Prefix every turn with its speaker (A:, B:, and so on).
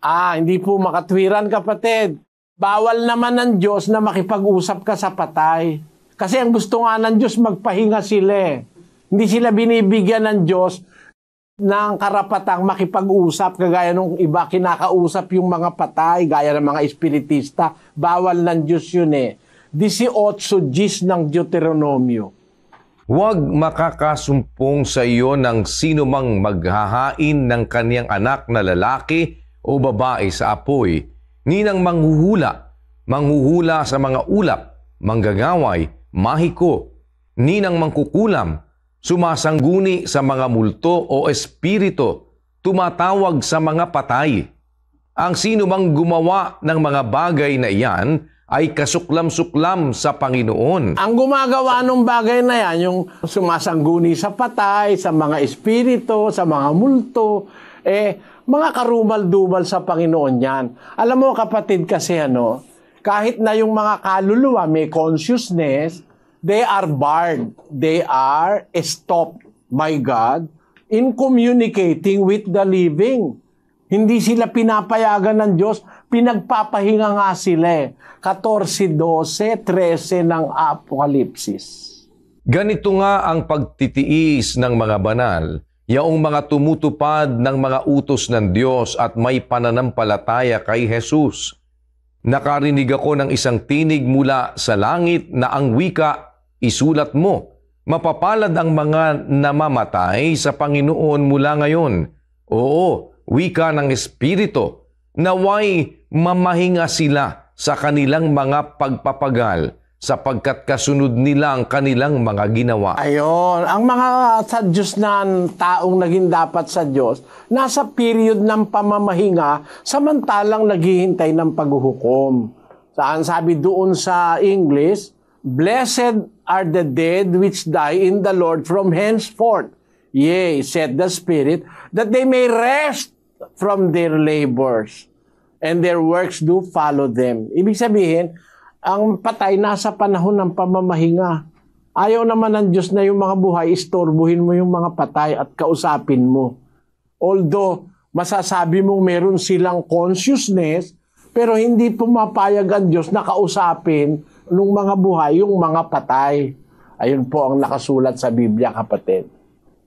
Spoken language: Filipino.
A: Hindi po makatwiran, kapatid. Bawal naman ng Diyos na makipag-usap ka sa patay. Kasi ang gusto nga ng Diyos, magpahinga sila. Hindi sila binibigyan ng Diyos ng karapatang makipag-usap, kagaya nung iba kinakausap yung mga patay, gaya ng mga espiritista. Bawal ng Diyos yun 18:10 ng Deuteronomio.
B: Huwag makakasumpong sa iyo ng sino mang maghahain ng kaniyang anak na lalaki o babae sa apoy, ninang manghuhula sa mga ulap, manggagaway, mahiko, ninang mangkukulam, sumasangguni sa mga multo o espiritu, tumatawag sa mga patay. Ang sino mang gumawa ng mga bagay na iyan ay kasuklam-suklam sa Panginoon.
A: Ang gumagawa ng bagay na yan, yung sumasangguni sa patay, sa mga espiritu, sa mga multo, mga karumal-dumal sa Panginoon yan. Alam mo, kapatid, kasi kahit na yung mga kaluluwa may consciousness, they are barred. They are stopped by God in communicating with the living. Hindi sila pinapayagan ng Diyos, pinagpapahinga nga sila 14:12-13 ng Apokalipsis.
B: Ganito nga ang pagtitiis ng mga banal, yaong mga tumutupad ng mga utos ng Diyos at may pananampalataya kay Jesus. Nakarinig ako ng isang tinig mula sa langit na ang wika, isulat mo, mapapalad ang mga namamatay sa Panginoon mula ngayon. Oo, wika ng Espiritu, naway mamahinga sila sa kanilang mga pagpapagal, sapagkat kasunod nila ang kanilang mga ginawa.
A: Ayon, ang mga sa Diyos na taong naging dapat sa Diyos, nasa period ng pamamahinga, samantalang naghihintay ng paghuhukom. Saan sabi doon sa English, "Blessed are the dead which die in the Lord from henceforth. Yea, said the Spirit, that they may rest from their labors, and their works do follow them." Ibig sabihin, ang patay nasa panahon ng pamamahinga. Ayaw naman ng Diyos na yung mga buhay, istorbuhin mo yung mga patay at kausapin mo. Although, masasabi mong meron silang consciousness, pero hindi pumapayag ang Diyos na kausapin ng mga buhay yung mga patay. Ayun po ang nakasulat sa Biblia, kapatid.